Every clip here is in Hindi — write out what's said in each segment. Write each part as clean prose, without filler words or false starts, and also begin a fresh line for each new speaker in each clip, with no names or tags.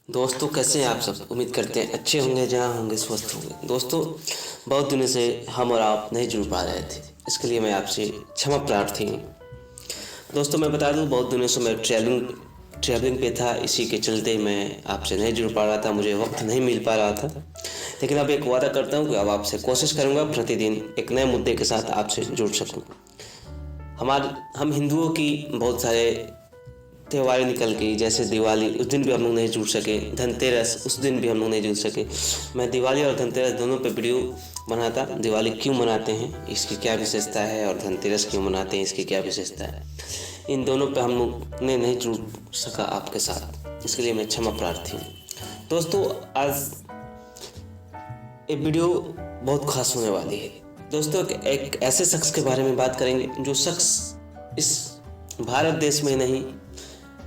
दोस्तों कैसे हैं आप सब। उम्मीद करते हैं अच्छे होंगे, जहाँ होंगे स्वस्थ होंगे। दोस्तों बहुत दिनों से हम और आप नहीं जुड़ पा रहे थे, इसके लिए मैं आपसे क्षमा प्रार्थी हूँ। दोस्तों मैं बता दूँ, बहुत दिनों से मैं ट्रैवलिंग पे था, इसी के चलते मैं आपसे नहीं जुड़ पा रहा था, मुझे वक्त नहीं मिल पा रहा था। लेकिन अब एक वादा करता हूँ कि अब आपसे कोशिश करूँगा प्रतिदिन एक नए मुद्दे के साथ आपसे जुड़ सकूँ। हम हिंदुओं की बहुत सारे त्योहारें निकल गई, जैसे दिवाली, उस दिन भी हम लोग नहीं जुड़ सके। धनतेरस, उस दिन भी हम लोग नहीं जुड़ सके। मैं दिवाली और धनतेरस दोनों पे वीडियो बनाता, दिवाली क्यों मनाते हैं, इसकी क्या विशेषता है, और धनतेरस क्यों मनाते हैं, इसकी क्या विशेषता है। इन दोनों पे हम लोग ने नहीं जुड़ सका आपके साथ, इसके लिए मैं क्षमा प्रार्थी हूँ। दोस्तों आज एक वीडियो बहुत खास होने वाली है। दोस्तों एक ऐसे शख्स के बारे में बात करेंगे जो शख्स इस भारत देश में नहीं,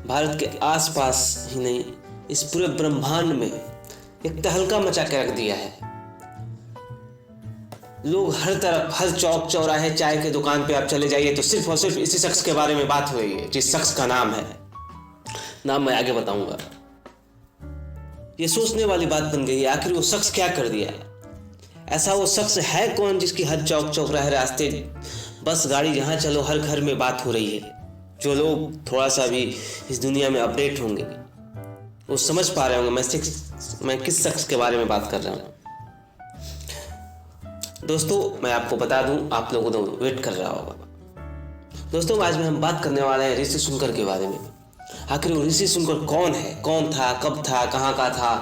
भारत के आसपास ही नहीं, इस पूरे ब्रह्मांड में एक तहलका मचा के रख दिया है। लोग हर तरफ, हर चौक चौराहे, चाय के दुकान पे आप चले जाइए तो सिर्फ और सिर्फ इसी शख्स के बारे में बात हो रही है, जिस शख्स का नाम मैं आगे बताऊंगा। ये सोचने वाली बात बन गई है, आखिर वो शख्स क्या कर दिया है। ऐसा वो शख्स है कौन जिसकी हर चौक चौराहे, रास्ते, बस गाड़ी, जहां चलो हर घर में बात हो रही है। जो लोग थोड़ा सा भी इस दुनिया में अपडेट होंगे वो समझ पा रहे होंगे मैं किस शख्स के बारे में बात कर रहा हूँ। दोस्तों मैं आपको बता दूं, आप लोगों को वेट कर रहा होगा। दोस्तों आज में हम बात करने वाले हैं ऋषि सुनकर के बारे में। आखिर वो ऋषि सुनकर कौन है, कौन था, कब था, कहाँ का था,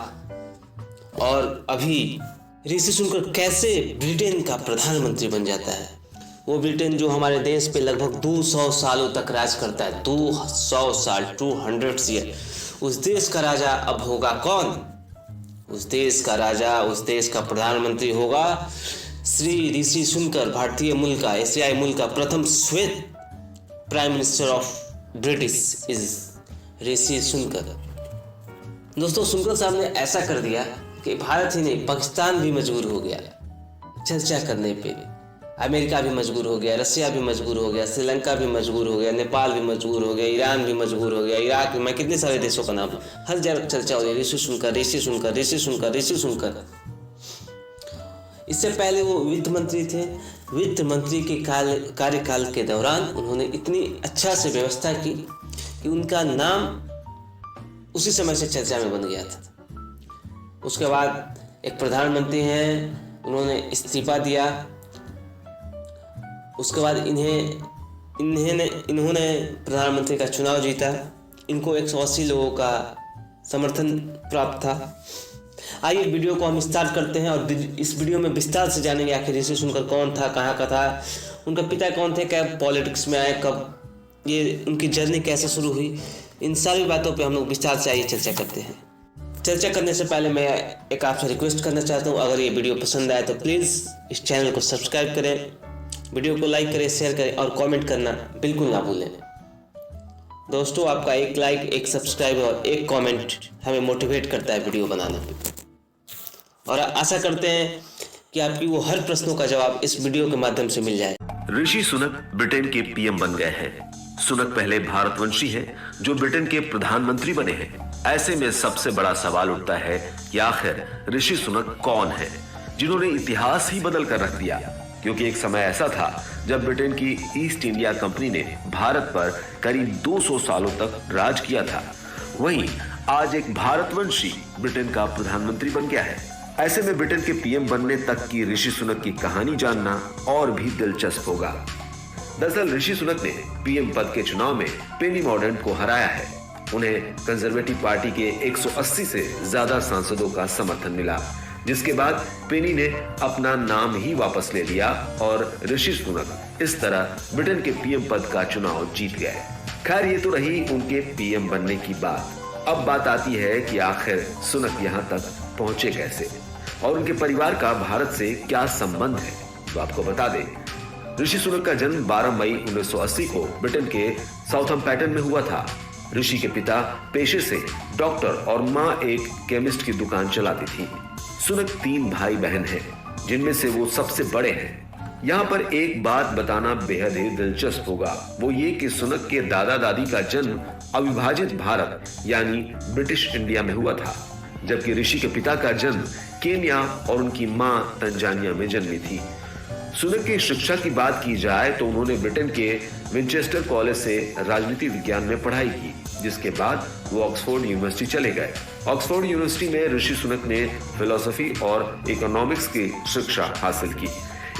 और अभी ऋषि सुनकर कैसे ब्रिटेन का प्रधानमंत्री बन जाता है। वो ब्रिटेन जो हमारे देश पे लगभग 200 सालों तक राज करता है, 200 साल, 200 ईयर। उस देश का राजा अब होगा कौन? उस देश का राजा, उस देश का प्रधानमंत्री होगा श्री ऋषि सुनकर, भारतीय मूल का, एशियाई मूल का प्रथम श्वेत prime minister of British is Rishi Sunak. दोस्तों सुनकर साहब ने ऐसा कर दिया कि भारत ही नहीं, पाकिस्तान भी मजबूर हो गया चर्चा करने पे। अमेरिका भी मजबूर हो गया, रसिया भी मजबूर हो गया, श्रीलंका भी मजबूर हो गया, नेपाल भी मजबूर हो गया, ईरान भी मजबूर हो गया, इराक भी, मैं कितने सारे देशों का नाम, हर जगह चर्चा हो रही है ऋषि सुनकर, ऋषि सुनकर, ऋषि सुनकर, ऋषि सुनकर। इससे पहले वो वित्त मंत्री थे। वित्त मंत्री के कार्यकाल के दौरान उन्होंने इतनी अच्छा से व्यवस्था की कि उनका नाम उसी समय से चर्चा में बन गया था। उसके बाद एक प्रधानमंत्री हैं, उन्होंने इस्तीफा दिया। उसके बाद इन्होंने प्रधानमंत्री का चुनाव जीता। इनको 180 लोगों का समर्थन प्राप्त था। आइए वीडियो को हम स्टार्ट करते हैं और इस वीडियो में विस्तार से जानेंगे आखिर ऋषि सुनकर कौन था, कहाँ का था, उनका पिता कौन थे, कब पॉलिटिक्स में आए, कब ये उनकी जर्नी कैसे शुरू हुई। इन सारी बातों पे हम लोग विस्तार से आइए चर्चा करते हैं। चर्चा करने से पहले मैं एक आपसे रिक्वेस्ट करना चाहता हूँ, अगर ये वीडियो पसंद आए तो प्लीज़ इस चैनल को सब्सक्राइब करें, वीडियो को लाइक करें, शेयर करें और कमेंट करना बिल्कुल ना भूलें। दोस्तों आपका एक लाइक, एक सब्सक्राइब और एक कमेंट हमें मोटिवेट करता है वीडियो बनाने पे, और आशा करते हैं कि आपकी वो हर प्रश्नों का जवाब इस वीडियो के माध्यम से मिल जाए।
ऋषि सुनक ब्रिटेन के पीएम बन गए हैं। सुनक पहले भारतवंशी हैं जो ब्रिटेन के प्रधानमंत्री बने हैं। ऐसे में सबसे बड़ा सवाल उठता है कि आखिर ऋषि सुनक कौन है जिन्होंने इतिहास ही बदल कर रख दिया। क्योंकि एक समय ऐसा था जब ब्रिटेन की ईस्ट इंडिया कंपनी ने भारत पर करीब 200 सालों तक राज किया था। वहीं आज एक भारतवंशी ब्रिटेन का प्रधानमंत्री बन गया है। ऐसे में ब्रिटेन के पीएम बनने तक की ऋषि सुनक की कहानी जानना और भी दिलचस्प होगा। दरअसल ऋषि सुनक ने पीएम पद के चुनाव में पेनी मॉर्डर्ट को हराया है। उन्हें कंजर्वेटिव पार्टी के 180 से ज्यादा सांसदों का समर्थन मिला, जिसके बाद पेनी ने अपना नाम ही वापस ले लिया और ऋषि सुनक इस तरह ब्रिटेन के पीएम पद का चुनाव जीत गए। खैर ये तो रही उनके पीएम बनने की बात। अब बात आती है कि आखिर सुनक यहाँ तक पहुंचे कैसे और उनके परिवार का भारत से क्या संबंध है। तो आपको बता दें, ऋषि सुनक का जन्म 12 मई 1980 को ब्रिटेन के साउथम्पटन में हुआ था। ऋषि के पिता पेशे से डॉक्टर और माँ एक केमिस्ट की दुकान चलाती थी। सुनक 3 भाई बहन हैं, जिनमें से वो सबसे बड़े हैं। यहाँ पर एक बात बताना बेहद ही दिलचस्प होगा, वो ये कि सुनक के दादा दादी का जन्म अविभाजित भारत यानी ब्रिटिश इंडिया में हुआ था, जबकि ऋषि के पिता का जन्म केन्या और उनकी मां तंजानिया में जन्मी थी। सुनक की शिक्षा की बात की जाए तो उन्होंने ब्रिटेन के विंचेस्टर कॉलेज से राजनीति विज्ञान में पढ़ाई की, जिसके बाद वो ऑक्सफोर्ड यूनिवर्सिटी चले गए। ऑक्सफोर्ड यूनिवर्सिटी में ऋषि सुनक ने फिलोसफी और इकोनॉमिक्स की शिक्षा हासिल की।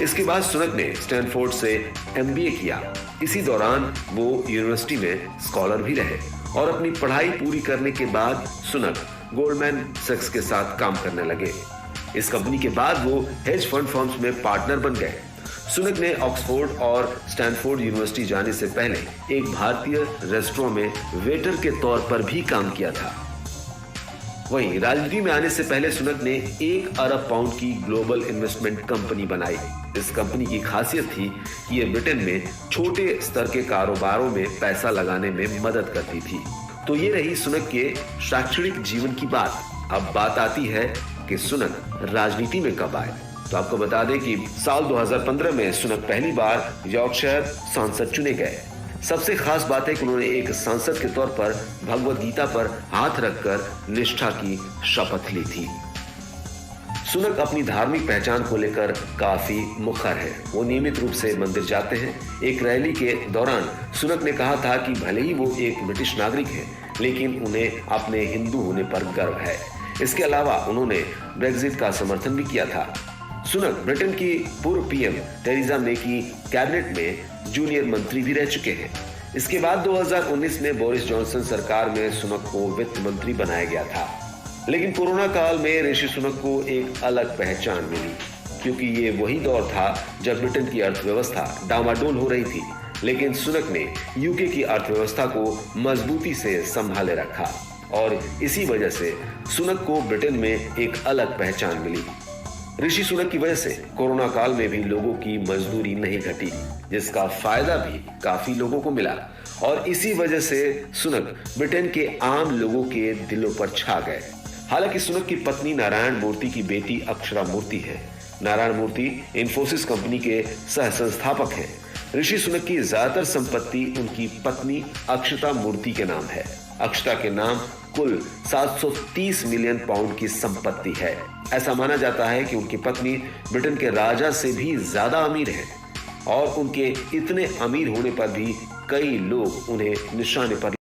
इसके बाद सुनक ने स्टैनफोर्ड से MBA किया। इसी दौरान वो यूनिवर्सिटी में स्कॉलर भी रहे और अपनी पढ़ाई पूरी करने के बाद सुनक गोल्डमैन सैक्स के साथ काम करने लगे। इस कंपनी के बाद वो हेज फंड फर्म्स में पार्टनर बन गए। सुनक ने ऑक्सफोर्ड और स्टैनफोर्ड यूनिवर्सिटी जाने से पहले एक भारतीय रेस्टोरेंट में वेटर के तौर पर भी काम किया था। वहीं राजनीति में आने से पहले सुनक ने 1 अरब पाउंड की ग्लोबल इन्वेस्टमेंट कंपनी बनाई। इस कंपनी की खासियत थी कि यह ब्रिटेन में छोटे स्तर के कारोबारों में पैसा लगाने में मदद करती थी। तो ये रही सुनक के शैक्षणिक जीवन की बात। अब बात आती है कि सुनक राजनीति में कब आए। तो आपको बता दें कि साल 2015 में सुनक पहली बार यॉर्कशायर सांसद चुने गए। सबसे खास बात है कि उन्होंने एक सांसद के तौर पर भगवत गीता पर हाथ रखकर निष्ठा की शपथ ली थी। सुनक अपनी धार्मिक पहचान को लेकर काफी मुखर है। वो नियमित रूप से मंदिर जाते हैं। एक रैली के दौरान सुनक ने कहा था कि भले ही वो एक ब्रिटिश नागरिक है, लेकिन उन्हें अपने हिंदू होने पर गर्व है। इसके अलावा उन्होंने ब्रेक्जिट का समर्थन भी किया था। सुनक ब्रिटेन की पूर्व PM टेरेसा मे की कैबिनेट में जूनियर मंत्री भी रह चुके हैं। इसके बाद 2019 में बोरिस जॉनसन सरकार में सुनक को वित्त मंत्री बनाया गया था। लेकिन कोरोना काल में ऋषि सुनक को एक अलग पहचान मिली, क्योंकि ये वही दौर था जब ब्रिटेन की अर्थव्यवस्था डामाडोल हो रही थी। लेकिन सुनक ने यूके की अर्थव्यवस्था को मजबूती से संभाले रखा और इसी वजह से सुनक को ब्रिटेन में एक अलग पहचान मिली। ऋषि सुनक की वजह से कोरोना काल में भी लोगों की मजदूरी नहीं घटी, जिसका फायदा भी काफी लोगों को मिला और इसी वजह से सुनक ब्रिटेन के आम लोगों के दिलों पर छा गए। हालांकि सुनक की पत्नी नारायण मूर्ति की बेटी अक्षरा मूर्ति है। नारायण मूर्ति इन्फोसिस कंपनी के सह संस्थापक हैं। ऋषि सुनक की ज्यादातर संपत्ति उनकी पत्नी अक्षता मूर्ति के नाम है। अक्षता के नाम कुल 730 मिलियन पाउंड की संपत्ति है। ऐसा माना जाता है कि उनकी पत्नी ब्रिटेन के राजा से भी ज्यादा अमीर है और उनके इतने अमीर होने पर भी कई लोग उन्हें निशाने पर